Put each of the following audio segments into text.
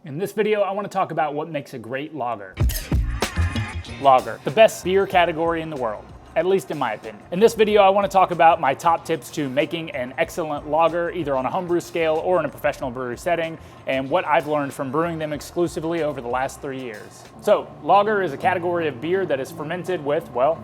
In this video, I want to talk about what makes a great lager. Lager, the best beer category in the world, at least in my opinion. In this video, I want to talk about my top tips to making an excellent lager, either on a homebrew scale or in a professional brewery setting, and what I've learned from brewing them exclusively over the last 3 years. So, lager is a category of beer that is fermented with, well,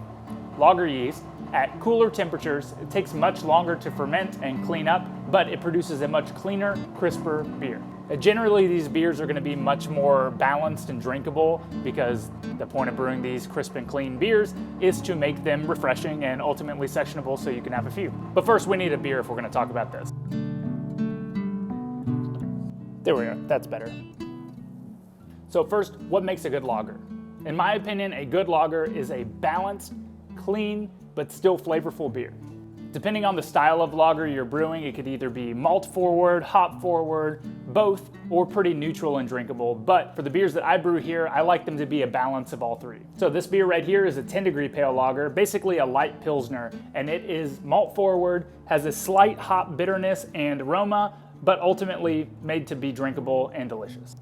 lager yeast at cooler temperatures. It takes much longer to ferment and clean up, but it produces a much cleaner, crisper beer. Generally, these beers are going to be much more balanced and drinkable because the point of brewing these crisp and clean beers is to make them refreshing and ultimately sessionable so you can have a few. But first, we need a beer if we're going to talk about this. There we are, that's better. So first, what makes a good lager? In my opinion, a good lager is a balanced, clean, but still flavorful beer. Depending on the style of lager you're brewing, it could either be malt forward, hop forward, both, or pretty neutral and drinkable. But for the beers that I brew here, I like them to be a balance of all three. So this beer right here is a 10-degree pale lager, basically a light pilsner, and it is malt forward, has a slight hop bitterness and aroma, but ultimately made to be drinkable and delicious.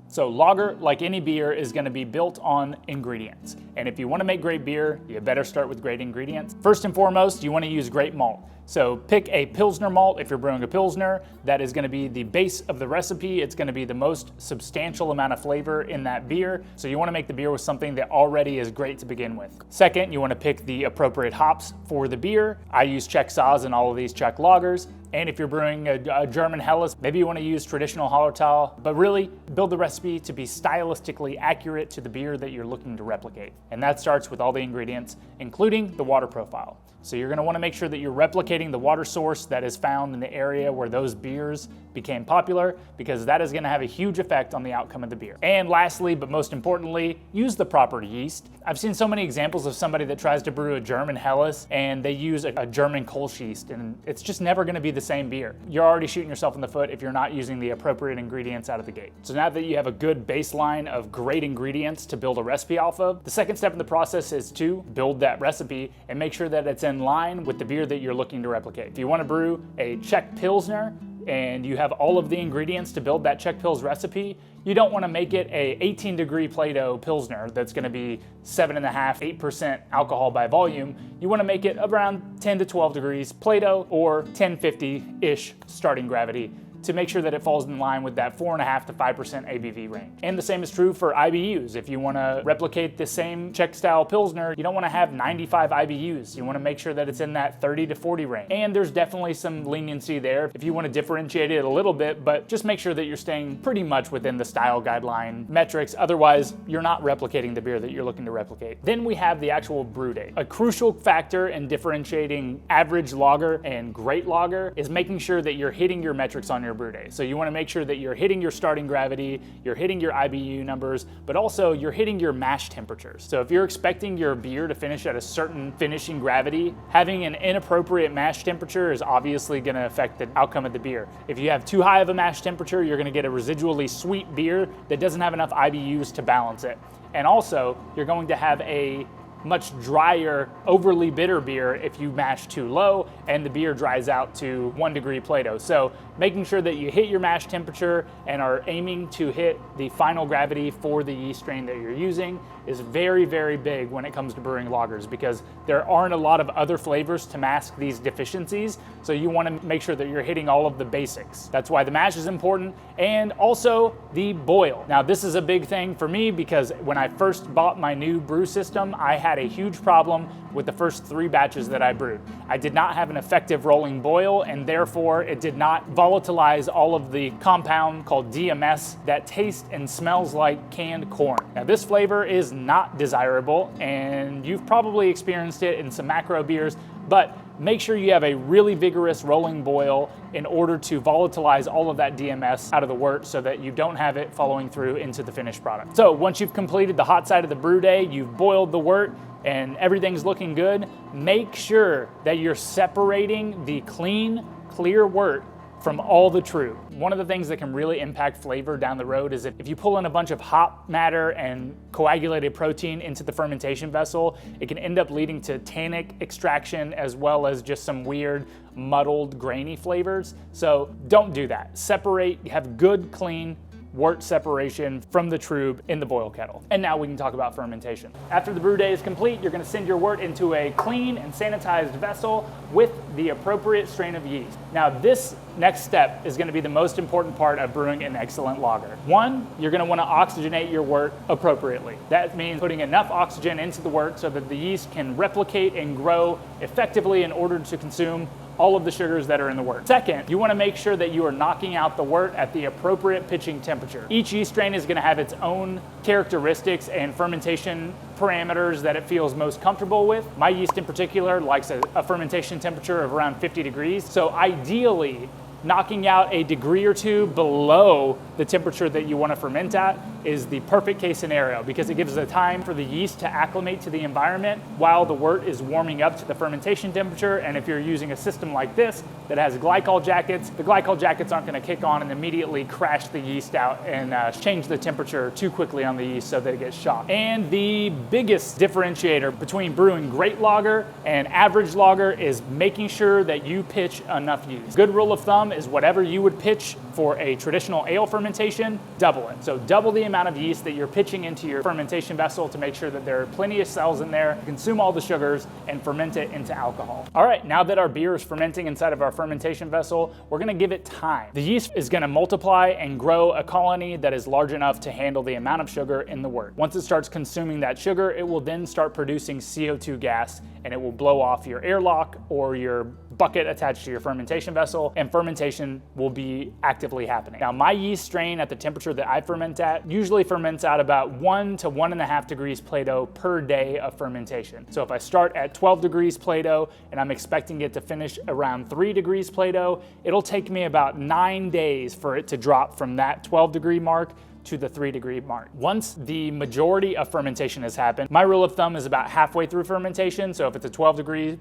So lager, like any beer, is going to be built on ingredients. And if you want to make great beer, you better start with great ingredients. First and foremost, you want to use great malt. So pick a Pilsner malt if you're brewing a Pilsner. That is going to be the base of the recipe. It's going to be the most substantial amount of flavor in that beer. So you want to make the beer with something that already is great to begin with. Second, you want to pick the appropriate hops for the beer. I use Czech Saaz in all of these Czech lagers. And if you're brewing a German Helles, maybe you want to use traditional Hallertau, but really build the recipe to be stylistically accurate to the beer that you're looking to replicate. And that starts with all the ingredients, including the water profile. So you're going to want to make sure that you're replicating the water source that is found in the area where those beers became popular, because that is going to have a huge effect on the outcome of the beer. And lastly, but most importantly, use the proper yeast. I've seen so many examples of somebody that tries to brew a German Helles and they use a German Kolsch yeast, and it's just never going to be the same beer. You're already shooting yourself in the foot if you're not using the appropriate ingredients out of the gate. So now that you have a good baseline of great ingredients to build a recipe off of, the second step in the process is to build that recipe and make sure that it's in line with the beer that you're looking to replicate. If you want to brew a Czech Pilsner and you have all of the ingredients to build that Czech Pils recipe, you don't want to make it a 18-degree Plato Pilsner that's going to be 7.5%, 8% alcohol by volume. You want to make it around 10 to 12 degrees Plato or 1050-ish starting gravity to make sure that it falls in line with that 4.5 to 5% ABV range. And the same is true for IBUs. If you want to replicate the same Czech style Pilsner, you don't want to have 95 IBUs. You want to make sure that it's in that 30 to 40 range. And there's definitely some leniency there if you want to differentiate it a little bit, but just make sure that you're staying pretty much within the style guideline metrics. Otherwise, you're not replicating the beer that you're looking to replicate. Then we have the actual brew date. A crucial factor in differentiating average lager and great lager is making sure that you're hitting your metrics on your brew day. So you want to make sure that you're hitting your starting gravity, you're hitting your IBU numbers, but also you're hitting your mash temperatures. So if you're expecting your beer to finish at a certain finishing gravity, having an inappropriate mash temperature is obviously going to affect the outcome of the beer. If you have too high of a mash temperature, you're going to get a residually sweet beer that doesn't have enough IBUs to balance it. And also, you're going to have a much drier, overly bitter beer if you mash too low and the beer dries out to 1 degree Plato. So making sure that you hit your mash temperature and are aiming to hit the final gravity for the yeast strain that you're using is very, very big when it comes to brewing lagers, because there aren't a lot of other flavors to mask these deficiencies. So you want to make sure that you're hitting all of the basics. That's why the mash is important, and also the boil. Now this is a big thing for me because when I first bought my new brew system, I had a huge problem with the first 3 batches that I brewed. I did not have an effective rolling boil, and therefore it did not volatilize all of the compound called DMS that tastes and smells like canned corn. Now this flavor is not desirable, and you've probably experienced it in some macro beers, but make sure you have a really vigorous rolling boil in order to volatilize all of that DMS out of the wort so that you don't have it following through into the finished product. So once you've completed the hot side of the brew day, you've boiled the wort, and everything's looking good, make sure that you're separating the clean, clear wort from all the true. One of the things that can really impact flavor down the road is that if you pull in a bunch of hop matter and coagulated protein into the fermentation vessel, it can end up leading to tannic extraction as well as just some weird muddled grainy flavors. So don't do that. Separate, have good, clean wort separation from the trub in the boil kettle. And now we can talk about fermentation. After the brew day is complete, you're gonna send your wort into a clean and sanitized vessel with the appropriate strain of yeast. Now this next step is gonna be the most important part of brewing an excellent lager. One, you're gonna wanna oxygenate your wort appropriately. That means putting enough oxygen into the wort so that the yeast can replicate and grow effectively in order to consume all of the sugars that are in the wort. Second, you want to make sure that you are knocking out the wort at the appropriate pitching temperature. Each yeast strain is going to have its own characteristics and fermentation parameters that it feels most comfortable with. My yeast in particular likes a fermentation temperature of around 50 degrees. So ideally, knocking out a degree or two below the temperature that you want to ferment at is the perfect case scenario because it gives the time for the yeast to acclimate to the environment while the wort is warming up to the fermentation temperature. And if you're using a system like this that has glycol jackets, the glycol jackets aren't going to kick on and immediately crash the yeast out and change the temperature too quickly on the yeast so that it gets shocked. And the biggest differentiator between brewing great lager and average lager is making sure that you pitch enough yeast. Good rule of thumb is whatever you would pitch for a traditional ale fermentation, double it. So double the amount of yeast that you're pitching into your fermentation vessel to make sure that there are plenty of cells in there to consume all the sugars and ferment it into alcohol. All right, now that our beer is fermenting inside of our fermentation vessel, we're gonna give it time. The yeast is gonna multiply and grow a colony that is large enough to handle the amount of sugar in the wort. Once it starts consuming that sugar, it will then start producing CO2 gas and it will blow off your airlock or your bucket attached to your fermentation vessel, and fermentation will be actively happening. Now, my yeast strain at the temperature that I ferment at usually ferments at about 1 to 1.5 degrees Plato per day of fermentation. So if I start at 12 degrees Plato and I'm expecting it to finish around 3 degrees Plato, it'll take me about 9 days for it to drop from that 12 degree mark to the 3 degree mark. Once the majority of fermentation has happened, my rule of thumb is about halfway through fermentation. So if it's a 12 degree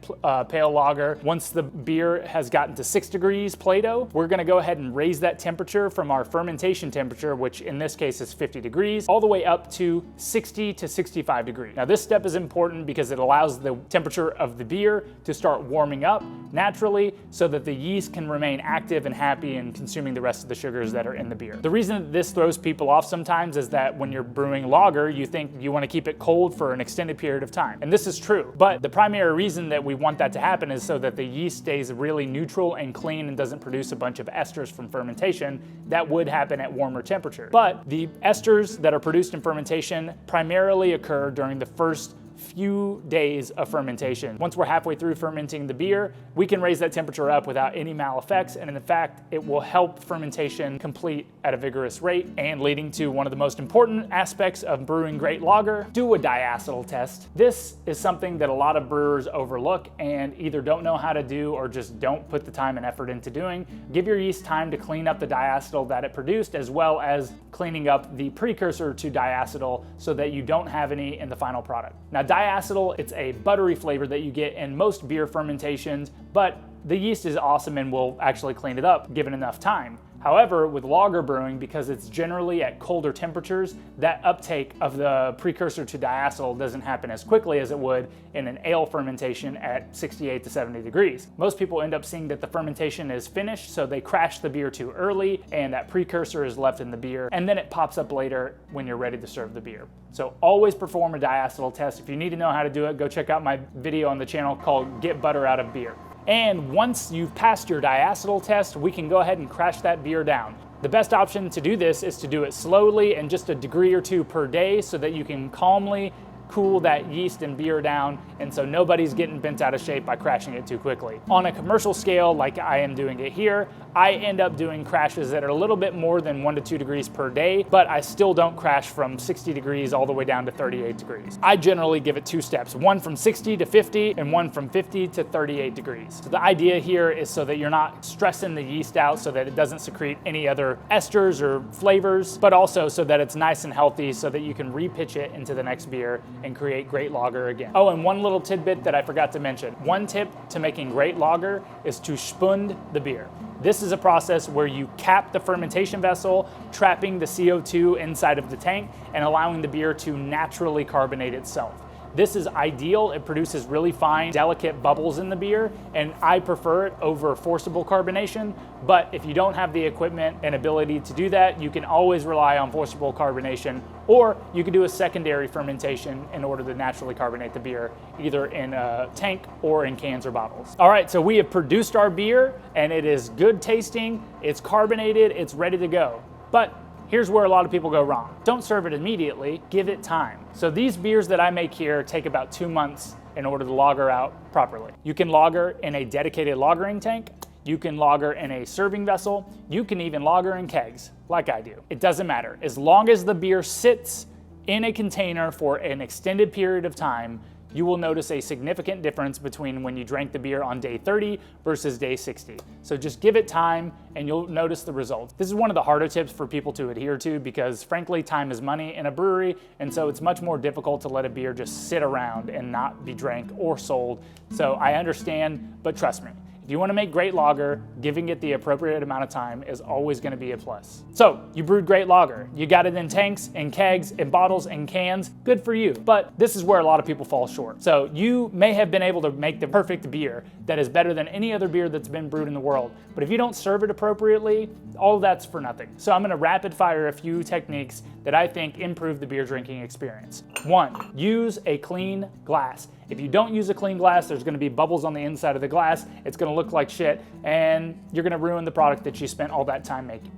pale lager, once the beer has gotten to 6 degrees Plato, we're gonna go ahead and raise that temperature from our fermentation temperature, which in this case is 50 degrees, all the way up to 60 to 65 degrees. Now this step is important because it allows the temperature of the beer to start warming up naturally so that the yeast can remain active and happy in consuming the rest of the sugars that are in the beer. The reason that this throws people off sometimes is that when you're brewing lager, you think you want to keep it cold for an extended period of time. And this is true, but the primary reason that we want that to happen is so that the yeast stays really neutral and clean and doesn't produce a bunch of esters from fermentation that would happen at warmer temperatures. But the esters that are produced in fermentation primarily occur during the first few days of fermentation. Once we're halfway through fermenting the beer, we can raise that temperature up without any maleffects, and in fact, it will help fermentation complete at a vigorous rate, and leading to one of the most important aspects of brewing great lager, do a diacetyl test. This is something that a lot of brewers overlook and either don't know how to do or just don't put the time and effort into doing. Give your yeast time to clean up the diacetyl that it produced, as well as cleaning up the precursor to diacetyl so that you don't have any in the final product. Now, diacetyl, it's a buttery flavor that you get in most beer fermentations, but the yeast is awesome and will actually clean it up given enough time. However, with lager brewing, because it's generally at colder temperatures, that uptake of the precursor to diacetyl doesn't happen as quickly as it would in an ale fermentation at 68 to 70 degrees. Most people end up seeing that the fermentation is finished, so they crash the beer too early and that precursor is left in the beer, and then it pops up later when you're ready to serve the beer. So always perform a diacetyl test. If you need to know how to do it, go check out my video on the channel called Get Butter Out of Beer. And once you've passed your diacetyl test, we can go ahead and crash that beer down. The best option to do this is to do it slowly and just a degree or two per day so that you can calmly cool that yeast and beer down, and so nobody's getting bent out of shape by crashing it too quickly. On a commercial scale, like I am doing it here, I end up doing crashes that are a little bit more than 1 to 2 degrees per day, but I still don't crash from 60 degrees all the way down to 38 degrees. I generally give it 2 steps, one from 60 to 50 and one from 50 to 38 degrees. So the idea here is so that you're not stressing the yeast out so that it doesn't secrete any other esters or flavors, but also so that it's nice and healthy so that you can repitch it into the next beer and create great lager again. Oh, and one little tidbit that I forgot to mention. One tip to making great lager is to spund the beer. This is a process where you cap the fermentation vessel, trapping the CO2 inside of the tank and allowing the beer to naturally carbonate itself. This is ideal. It produces really fine, delicate bubbles in the beer, and I prefer it over forcible carbonation. But if you don't have the equipment and ability to do that, you can always rely on forcible carbonation, or you can do a secondary fermentation in order to naturally carbonate the beer, either in a tank or in cans or bottles. All right, so we have produced our beer, and it is good tasting, it's carbonated, it's ready to go. But here's where a lot of people go wrong. Don't serve it immediately, give it time. So these beers that I make here take about 2 months in order to lager out properly. You can lager in a dedicated lagering tank, you can lager in a serving vessel, you can even lager in kegs, like I do. It doesn't matter. As long as the beer sits in a container for an extended period of time, you will notice a significant difference between when you drank the beer on day 30 versus day 60. So just give it time and you'll notice the results. This is one of the harder tips for people to adhere to because frankly, time is money in a brewery, and so it's much more difficult to let a beer just sit around and not be drank or sold. So I understand, but trust me, if you want to make great lager, giving it the appropriate amount of time is always going to be a plus. So you brewed great lager. You got it in tanks, in kegs, in bottles, in cans. Good for you. But this is where a lot of people fall short. So you may have been able to make the perfect beer that is better than any other beer that's been brewed in the world. But if you don't serve it appropriately, all of that's for nothing. So I'm going to rapid fire a few techniques that I think improve the beer drinking experience. 1, use a clean glass. If you don't use a clean glass, there's going to be bubbles on the inside of the glass. It's going to look like shit, and you're going to ruin the product that you spent all that time making.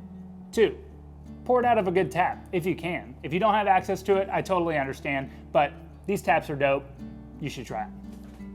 2, pour it out of a good tap, if you can. If you don't have access to it, I totally understand, but these taps are dope. You should try it.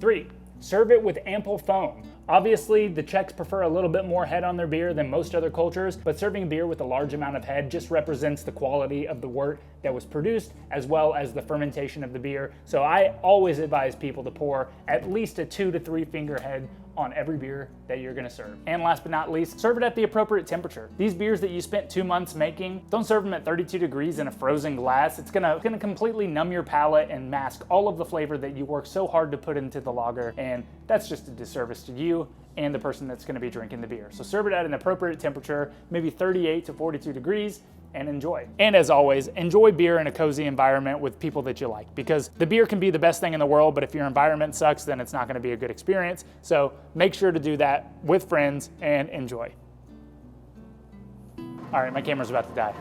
3, serve it with ample foam. Obviously, the Czechs prefer a little bit more head on their beer than most other cultures, but serving beer with a large amount of head just represents the quality of the wort that was produced, as well as the fermentation of the beer. So I always advise people to pour at least a 2 to 3 finger head on every beer that you're gonna serve. And last but not least, serve it at the appropriate temperature. These beers that you spent 2 months making, don't serve them at 32 degrees in a frozen glass. It's gonna completely numb your palate and mask all of the flavor that you work so hard to put into the lager, and that's just a disservice to you and the person that's gonna be drinking the beer. So serve it at an appropriate temperature, maybe 38 to 42 degrees, and enjoy. And as always, enjoy beer in a cozy environment with people that you like, because the beer can be the best thing in the world, but if your environment sucks, then it's not gonna be a good experience. So make sure to do that with friends and enjoy. All right, my camera's about to die.